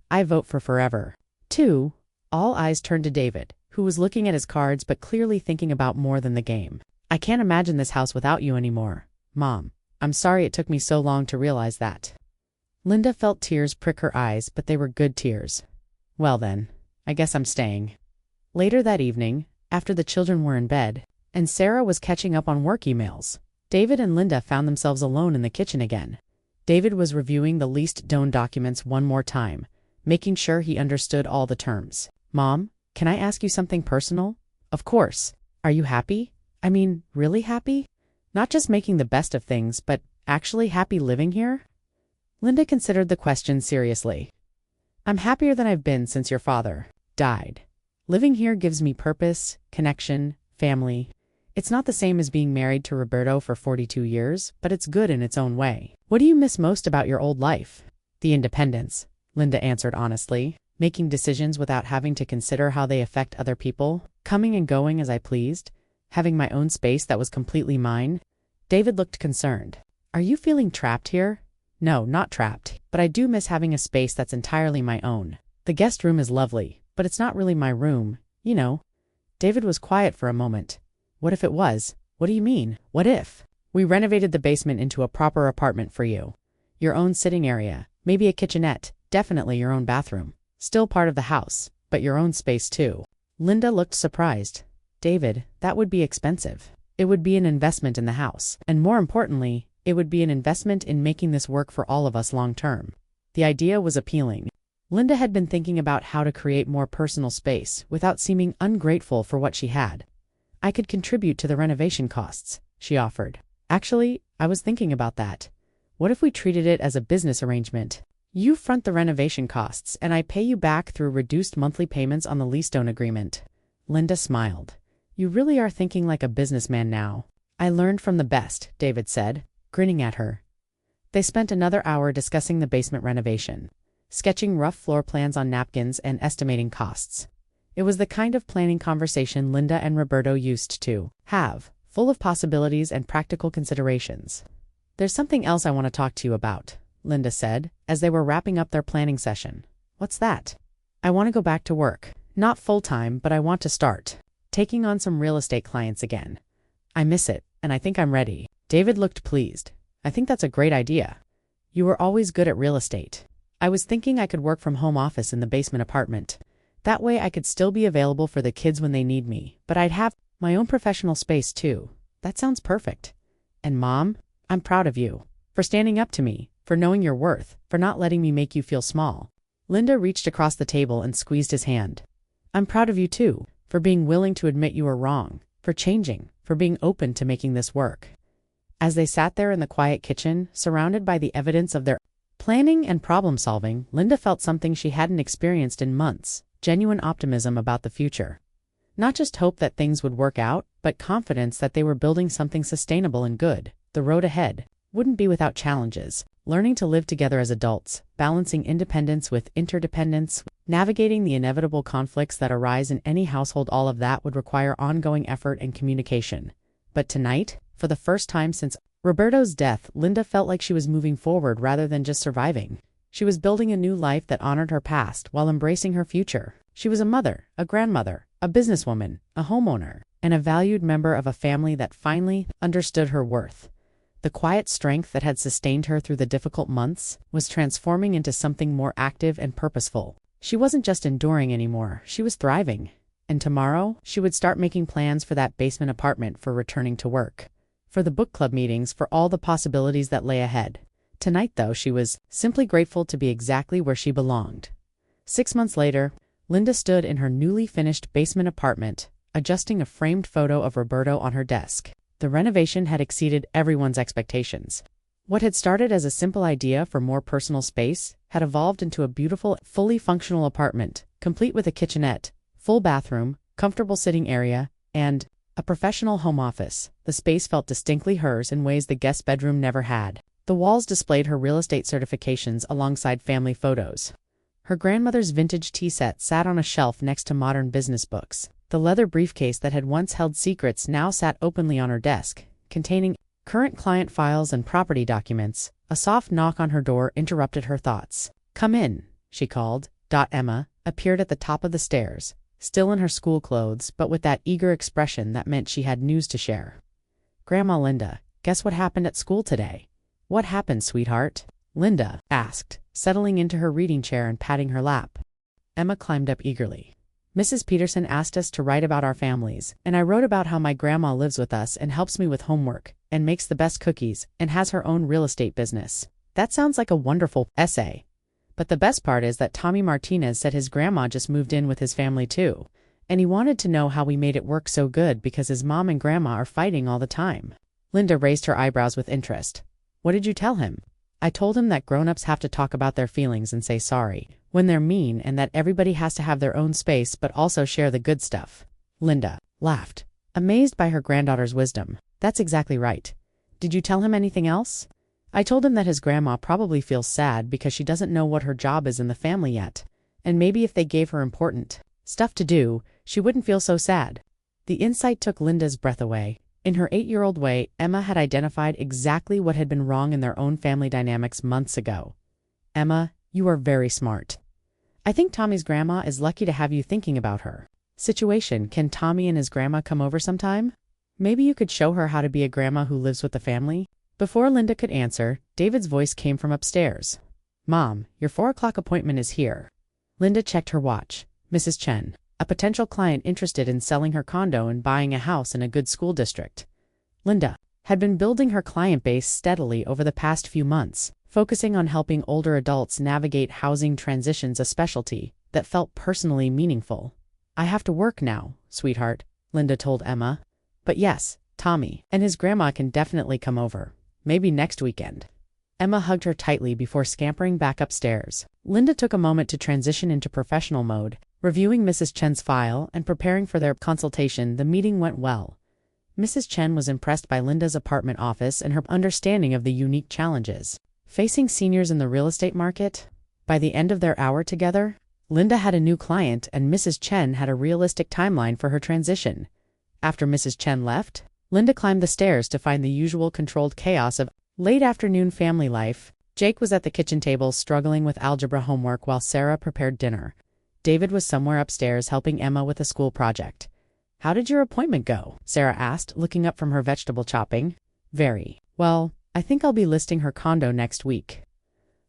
I vote for forever. Too. All eyes turned to David, who was looking at his cards but clearly thinking about more than the game. I can't imagine this house without you anymore, Mom. I'm sorry it took me so long to realize that. Linda felt tears prick her eyes, but they were good tears. Well then, I guess I'm staying. Later that evening, after the children were in bed, and Sarah was catching up on work emails, David and Linda found themselves alone in the kitchen again. David was reviewing the leased loan documents one more time, making sure he understood all the terms. Mom, can I ask you something personal? Of course. Are you happy? I mean, really happy? Not just making the best of things, but actually happy living here? Linda considered the question seriously. I'm happier than I've been since your father died. Living here gives me purpose, connection, family. It's not the same as being married to Roberto for 42 years, but it's good in its own way. What do you miss most about your old life? The independence, Linda answered honestly. Making decisions without having to consider how they affect other people, coming and going as I pleased, having my own space that was completely mine. David looked concerned. Are you feeling trapped here? No, not trapped, but I do miss having a space that's entirely my own. The guest room is lovely, but it's not really my room, you know. David was quiet for a moment. What if it was? What do you mean? What if? We renovated the basement into a proper apartment for you. Your own sitting area, maybe a kitchenette, definitely your own bathroom. Still part of the house, but your own space too. Linda looked surprised. David, that would be expensive. It would be an investment in the house, and more importantly, it would be an investment in making this work for all of us long term. The idea was appealing. Linda had been thinking about how to create more personal space without seeming ungrateful for what she had. I could contribute to the renovation costs, she offered. Actually, I was thinking about that. What if we treated it as a business arrangement? You front the renovation costs, and I pay you back through reduced monthly payments on the lease loan agreement. Linda smiled. You really are thinking like a businessman now. I learned from the best, David said, grinning at her. They spent another hour discussing the basement renovation, sketching rough floor plans on napkins and estimating costs. It was the kind of planning conversation Linda and Roberto used to have, full of possibilities and practical considerations. There's something else I want to talk to you about, Linda said, as they were wrapping up their planning session. What's that? I want to go back to work, Not full-time, but I want to start taking on some real estate clients again. I miss it, and I think I'm ready. David looked pleased. I think that's a great idea. You were always good at real estate. I was thinking I could work from home office in the basement apartment. That way I could still be available for the kids when they need me, but I'd have my own professional space too. That sounds perfect. And Mom, I'm proud of you. For standing up to me, for knowing your worth, for not letting me make you feel small. Linda reached across the table and squeezed his hand. I'm proud of you too, for being willing to admit you were wrong, for changing, for being open to making this work. As they sat there in the quiet kitchen, surrounded by the evidence of their planning and problem solving, Linda felt something she hadn't experienced in months, genuine optimism about the future. Not just hope that things would work out, but confidence that they were building something sustainable and good. The road ahead wouldn't be without challenges. Learning to live together as adults, balancing independence with interdependence, navigating the inevitable conflicts that arise in any household, all of that would require ongoing effort and communication. But tonight, for the first time since Roberto's death, Linda felt like she was moving forward rather than just surviving. She was building a new life that honored her past while embracing her future. She was a mother, a grandmother, a businesswoman, a homeowner, and a valued member of a family that finally understood her worth. The quiet strength that had sustained her through the difficult months was transforming into something more active and purposeful. She wasn't just enduring anymore, she was thriving. And tomorrow, she would start making plans for that basement apartment, for returning to work, for the book club meetings, for all the possibilities that lay ahead. Tonight, though, she was simply grateful to be exactly where she belonged. 6 months later, Linda stood in her newly finished basement apartment, adjusting a framed photo of Roberto on her desk. The renovation had exceeded everyone's expectations. What had started as a simple idea for more personal space had evolved into a beautiful, fully functional apartment, complete with a kitchenette, full bathroom, comfortable sitting area, and a professional home office. The space felt distinctly hers in ways the guest bedroom never had. The walls displayed her real estate certifications alongside family photos. Her grandmother's vintage tea set sat on a shelf next to modern business books. The leather briefcase that had once held secrets now sat openly on her desk, containing current client files and property documents. A soft knock on her door interrupted her thoughts. "Come in," she called. Emma appeared at the top of the stairs, still in her school clothes, but with that eager expression that meant she had news to share. "Grandma Linda, guess what happened at school today?" "What happened, sweetheart?" Linda asked, settling into her reading chair and patting her lap. Emma climbed up eagerly. "Mrs. Peterson asked us to write about our families, and I wrote about how my grandma lives with us and helps me with homework, and makes the best cookies, and has her own real estate business." "That sounds like a wonderful essay. But the best part is that Tommy Martinez said his grandma just moved in with his family too, and he wanted to know how we made it work so good because his mom and grandma are fighting all the time." Linda raised her eyebrows with interest. "What did you tell him?" "I told him that grown-ups have to talk about their feelings and say sorry when they're mean, and that everybody has to have their own space but also share the good stuff." Linda laughed, amazed by her granddaughter's wisdom. "That's exactly right. Did you tell him anything else?" "I told him that his grandma probably feels sad because she doesn't know what her job is in the family yet, and maybe if they gave her important stuff to do, she wouldn't feel so sad." The insight took Linda's breath away. In her 8-year-old way, Emma had identified exactly what had been wrong in their own family dynamics months ago. "Emma, you are very smart. I think Tommy's grandma is lucky to have you thinking about her situation. Can Tommy and his grandma come over sometime? Maybe you could show her how to be a grandma who lives with the family." Before Linda could answer, David's voice came from upstairs. "Mom, your 4 o'clock appointment is here." Linda checked her watch. "Mrs. Chen, a potential client interested in selling her condo and buying a house in a good school district." Linda had been building her client base steadily over the past few months, focusing on helping older adults navigate housing transitions, a specialty that felt personally meaningful. "I have to work now, sweetheart," Linda told Emma. "But yes, Tommy and his grandma can definitely come over. Maybe next weekend." Emma hugged her tightly before scampering back upstairs. Linda took a moment to transition into professional mode, reviewing Mrs. Chen's file and preparing for their consultation. The meeting went well. Mrs. Chen was impressed by Linda's apartment office and her understanding of the unique challenges facing seniors in the real estate market. By the end of their hour together, Linda had a new client and Mrs. Chen had a realistic timeline for her transition. After Mrs. Chen left, Linda climbed the stairs to find the usual controlled chaos of late afternoon family life. Jake was at the kitchen table struggling with algebra homework while Sarah prepared dinner. David was somewhere upstairs helping Emma with a school project. How did your appointment go? Sarah asked, looking up from her vegetable chopping. Very well. I think I'll be listing her condo next week.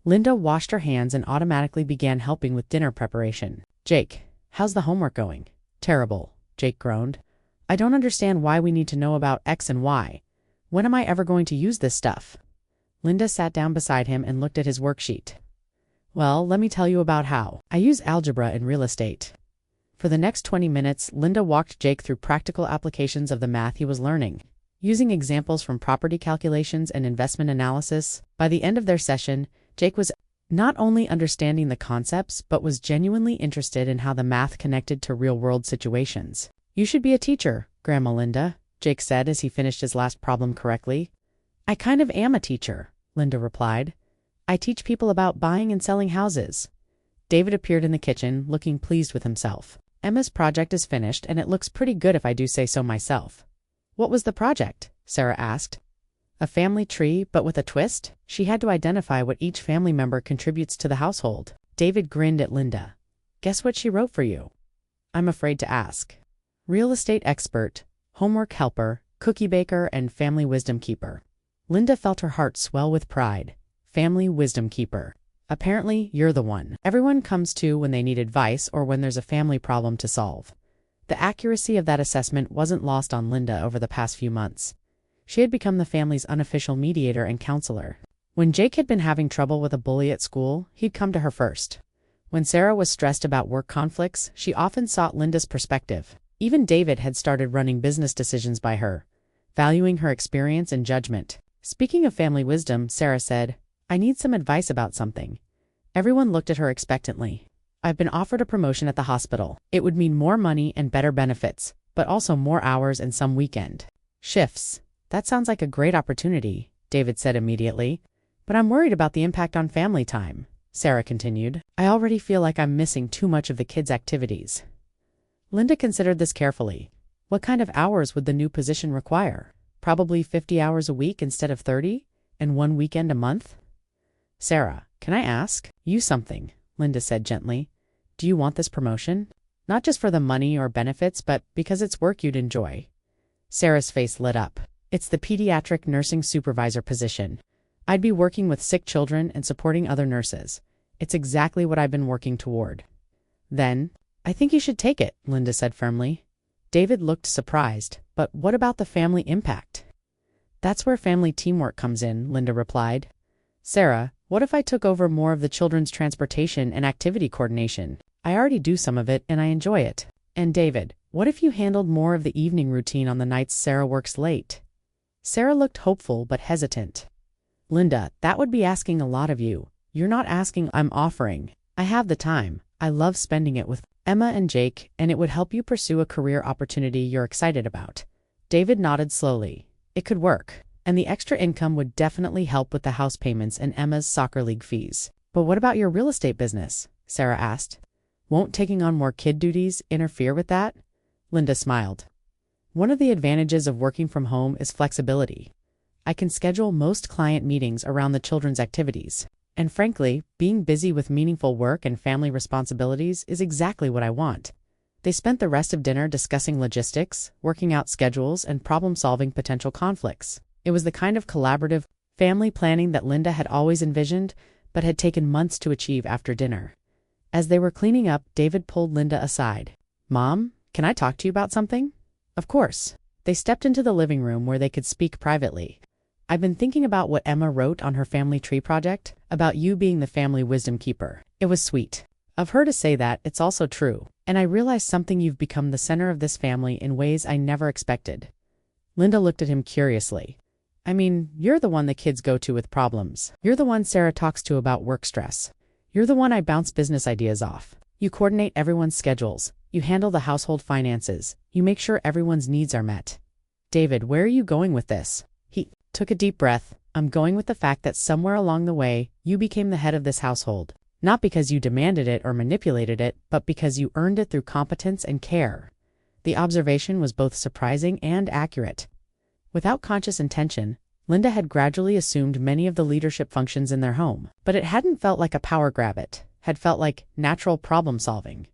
Linda washed her hands and automatically began helping with dinner preparation. Jake, how's the homework going? Terrible, Jake groaned. I don't understand why we need to know about X and Y. When am I ever going to use this stuff? Linda sat down beside him and looked at his worksheet. Well, let me tell you about how. I use algebra in real estate. For the next 20 minutes, Linda walked Jake through practical applications of the math he was learning. Using examples from property calculations and investment analysis, by the end of their session, Jake was not only understanding the concepts, but was genuinely interested in how the math connected to real-world situations. You should be a teacher, Grandma Linda, Jake said as he finished his last problem correctly. I kind of am a teacher, Linda replied. I teach people about buying and selling houses. David appeared in the kitchen, looking pleased with himself. Emma's project is finished, and it looks pretty good if I do say so myself. What was the project? Sarah asked. A family tree, but with a twist? She had to identify what each family member contributes to the household. David grinned at Linda. Guess what she wrote for you? I'm afraid to ask. Real estate expert, homework helper, cookie baker, and family wisdom keeper. Linda felt her heart swell with pride. Family wisdom keeper. Apparently, you're the one everyone comes to when they need advice or when there's a family problem to solve. The accuracy of that assessment wasn't lost on Linda over the past few months. She had become the family's unofficial mediator and counselor. When Jake had been having trouble with a bully at school, he'd come to her first. When Sarah was stressed about work conflicts, she often sought Linda's perspective. Even David had started running business decisions by her, valuing her experience and judgment. Speaking of family wisdom, Sarah said, I need some advice about something. Everyone looked at her expectantly. I've been offered a promotion at the hospital. It would mean more money and better benefits, but also more hours and some weekend shifts. That sounds like a great opportunity, David said immediately. But I'm worried about the impact on family time, Sarah continued. I already feel like I'm missing too much of the kids' activities. Linda considered this carefully. What kind of hours would the new position require? Probably 50 hours a week instead of 30, and one weekend a month? Sarah, can I ask you something? Linda said gently. Do you want this promotion? Not just for the money or benefits, but because it's work you'd enjoy. Sarah's face lit up. It's the pediatric nursing supervisor position. I'd be working with sick children and supporting other nurses. It's exactly what I've been working toward. Then, I think you should take it, Linda said firmly. David looked surprised. But what about the family impact? That's where family teamwork comes in, Linda replied. Sarah, what if I took over more of the children's transportation and activity coordination? I already do some of it and I enjoy it. And David, what if you handled more of the evening routine on the nights Sarah works late? Sarah looked hopeful but hesitant. Linda, that would be asking a lot of you. You're not asking, I'm offering. I have the time. I love spending it with Emma and Jake, and it would help you pursue a career opportunity you're excited about. David nodded slowly. It could work. And the extra income would definitely help with the house payments and Emma's soccer league fees. But what about your real estate business? Sarah asked. Won't taking on more kid duties interfere with that? Linda smiled. One of the advantages of working from home is flexibility. I can schedule most client meetings around the children's activities. And frankly, being busy with meaningful work and family responsibilities is exactly what I want. They spent the rest of dinner discussing logistics, working out schedules, and problem-solving potential conflicts. It was the kind of collaborative family planning that Linda had always envisioned, but had taken months to achieve after dinner. As they were cleaning up, David pulled Linda aside. Mom, can I talk to you about something? Of course. They stepped into the living room where they could speak privately. I've been thinking about what Emma wrote on her family tree project, about you being the family wisdom keeper. It was sweet. Of her to say that, it's also true. And I realized something you've become the center of this family in ways I never expected. Linda looked at him curiously. I mean, you're the one the kids go to with problems. You're the one Sarah talks to about work stress. You're the one I bounce business ideas off. You coordinate everyone's schedules. You handle the household finances. You make sure everyone's needs are met. David, where are you going with this? He took a deep breath. I'm going with the fact that somewhere along the way, you became the head of this household. Not because you demanded it or manipulated it, but because you earned it through competence and care. The observation was both surprising and accurate. Without conscious intention, Linda had gradually assumed many of the leadership functions in their home, but it hadn't felt like a power grab. It had felt like natural problem solving.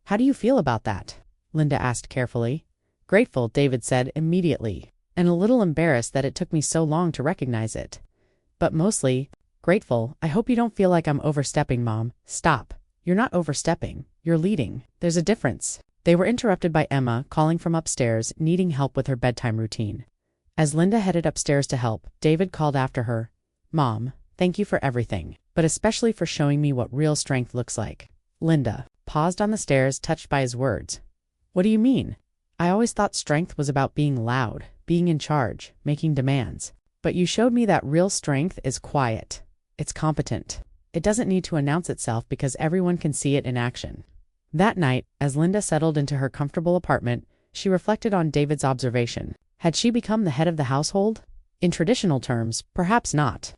How do you feel about that? Linda asked carefully. Grateful, David said immediately, and a little embarrassed that it took me so long to recognize it. But mostly, grateful. I hope you don't feel like I'm overstepping, Mom. Stop. You're not overstepping. You're leading. There's a difference. They were interrupted by Emma calling from upstairs, needing help with her bedtime routine. As Linda headed upstairs to help, David called after her, Mom, thank you for everything, but especially for showing me what real strength looks like. Linda paused on the stairs, touched by his words. What do you mean? I always thought strength was about being loud, being in charge, making demands. But you showed me that real strength is quiet. It's competent. It doesn't need to announce itself because everyone can see it in action. That night, as Linda settled into her comfortable apartment, she reflected on David's observation. Had she become the head of the household? In traditional terms, perhaps not.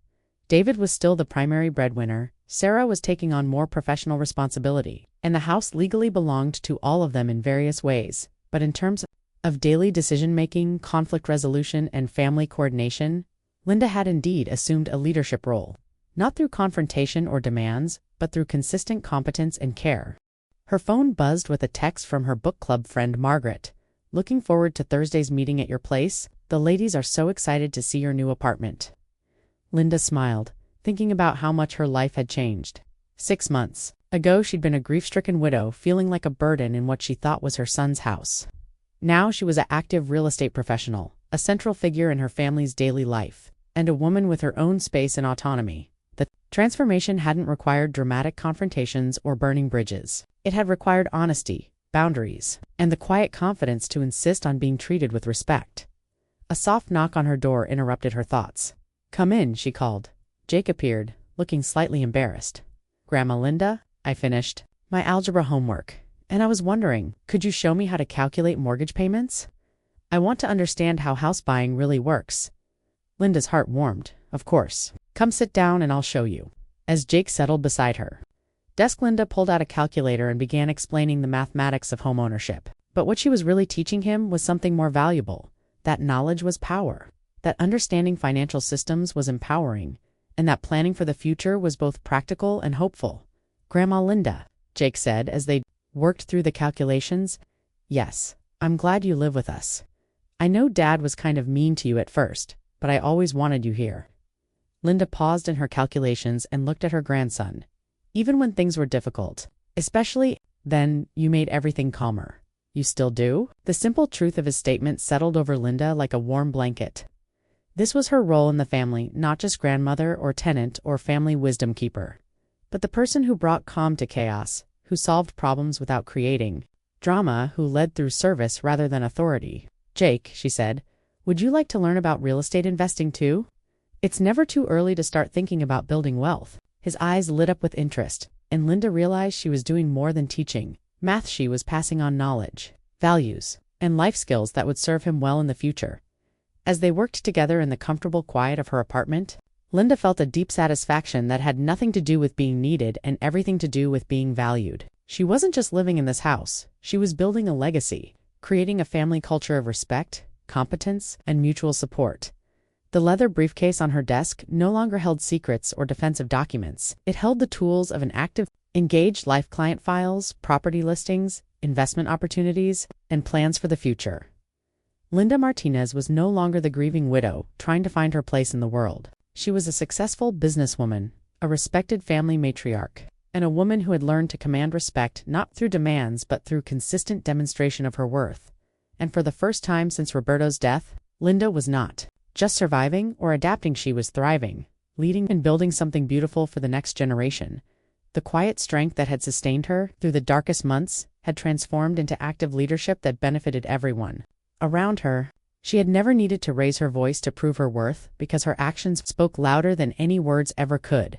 David was still the primary breadwinner, Sarah was taking on more professional responsibility, and the house legally belonged to all of them in various ways. But in terms of daily decision-making, conflict resolution, and family coordination, Linda had indeed assumed a leadership role, not through confrontation or demands, but through consistent competence and care. Her phone buzzed with a text from her book club friend Margaret. Looking forward to Thursday's meeting at your place? The ladies are so excited to see your new apartment. Linda smiled, thinking about how much her life had changed. 6 months ago she'd been a grief-stricken widow, feeling like a burden in what she thought was her son's house. Now she was an active real estate professional, a central figure in her family's daily life, and a woman with her own space and autonomy. The transformation hadn't required dramatic confrontations or burning bridges. It had required honesty, boundaries, and the quiet confidence to insist on being treated with respect. A soft knock on her door interrupted her thoughts. Come in, she called. Jake appeared, looking slightly embarrassed. Grandma Linda, I finished my algebra homework, and I was wondering, could you show me how to calculate mortgage payments? I want to understand how house buying really works. Linda's heart warmed. Of course. Come sit down and I'll show you. As Jake settled beside her desk, Linda pulled out a calculator and began explaining the mathematics of homeownership. But what she was really teaching him was something more valuable. That knowledge was power. That understanding financial systems was empowering. And that planning for the future was both practical and hopeful. Grandma Linda, Jake said as they worked through the calculations. Yes, I'm glad you live with us. I know Dad was kind of mean to you at first, but I always wanted you here. Linda paused in her calculations and looked at her grandson. Even when things were difficult, especially then, you made everything calmer. You still do? The simple truth of his statement settled over Linda like a warm blanket. This was her role in the family, not just grandmother or tenant or family wisdom keeper, but the person who brought calm to chaos, who solved problems without creating drama, who led through service rather than authority. Jake, she said, would you like to learn about real estate investing too? It's never too early to start thinking about building wealth. His eyes lit up with interest, and Linda realized she was doing more than teaching. She was passing on knowledge, values, and life skills that would serve him well in the future. As they worked together in the comfortable quiet of her apartment, Linda felt a deep satisfaction that had nothing to do with being needed and everything to do with being valued. She wasn't just living in this house, she was building a legacy, creating a family culture of respect, competence, and mutual support. The leather briefcase on her desk no longer held secrets or defensive documents. It held the tools of an active, engaged life: client files, property listings, investment opportunities, and plans for the future. Linda Martinez was no longer the grieving widow trying to find her place in the world. She was a successful businesswoman, a respected family matriarch, and a woman who had learned to command respect not through demands but through consistent demonstration of her worth. And for the first time since Roberto's death, Linda was not just surviving or adapting, she was thriving, leading and building something beautiful for the next generation. The quiet strength that had sustained her through the darkest months had transformed into active leadership that benefited everyone around her. She had never needed to raise her voice to prove her worth because her actions spoke louder than any words ever could.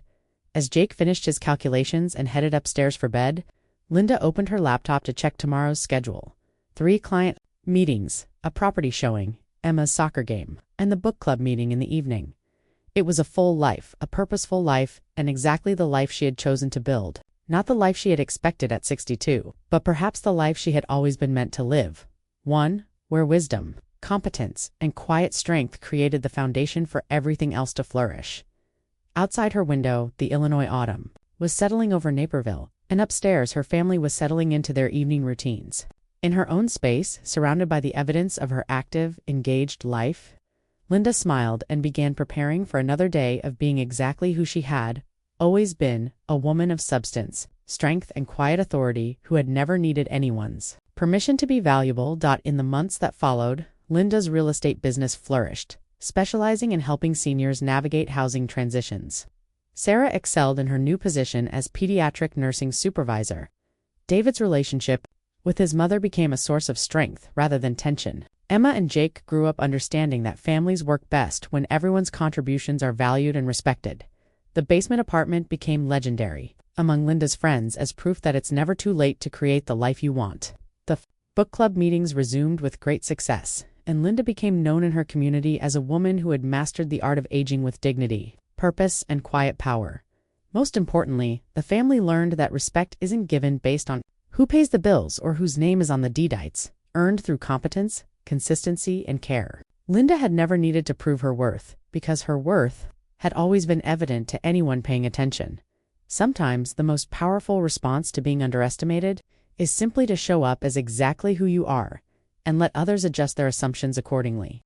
As Jake finished his calculations and headed upstairs for bed, Linda opened her laptop to check tomorrow's schedule. 3 client meetings, a property showing, Emma's soccer game, and the book club meeting in the evening. It was a full life, a purposeful life, and exactly the life she had chosen to build. Not the life she had expected at 62, but perhaps the life she had always been meant to live. One where wisdom, competence, and quiet strength created the foundation for everything else to flourish. Outside her window, the Illinois autumn was settling over Naperville, and upstairs her family was settling into their evening routines. In her own space, surrounded by the evidence of her active, engaged life, Linda smiled and began preparing for another day of being exactly who she had always been, a woman of substance, strength, and quiet authority who had never needed anyone's permission to be valuable. In the months that followed, Linda's real estate business flourished, specializing in helping seniors navigate housing transitions. Sarah excelled in her new position as pediatric nursing supervisor. David's relationship with his mother became a source of strength rather than tension. Emma and Jake grew up understanding that families work best when everyone's contributions are valued and respected. The basement apartment became legendary among Linda's friends as proof that it's never too late to create the life you want. The book club meetings resumed with great success, and Linda became known in her community as a woman who had mastered the art of aging with dignity, purpose, and quiet power. Most importantly, the family learned that respect isn't given based on who pays the bills or whose name is on the deed. It's earned through competence, consistency, and care. Linda had never needed to prove her worth, because her worth had always been evident to anyone paying attention. Sometimes the most powerful response to being underestimated is simply to show up as exactly who you are, and let others adjust their assumptions accordingly.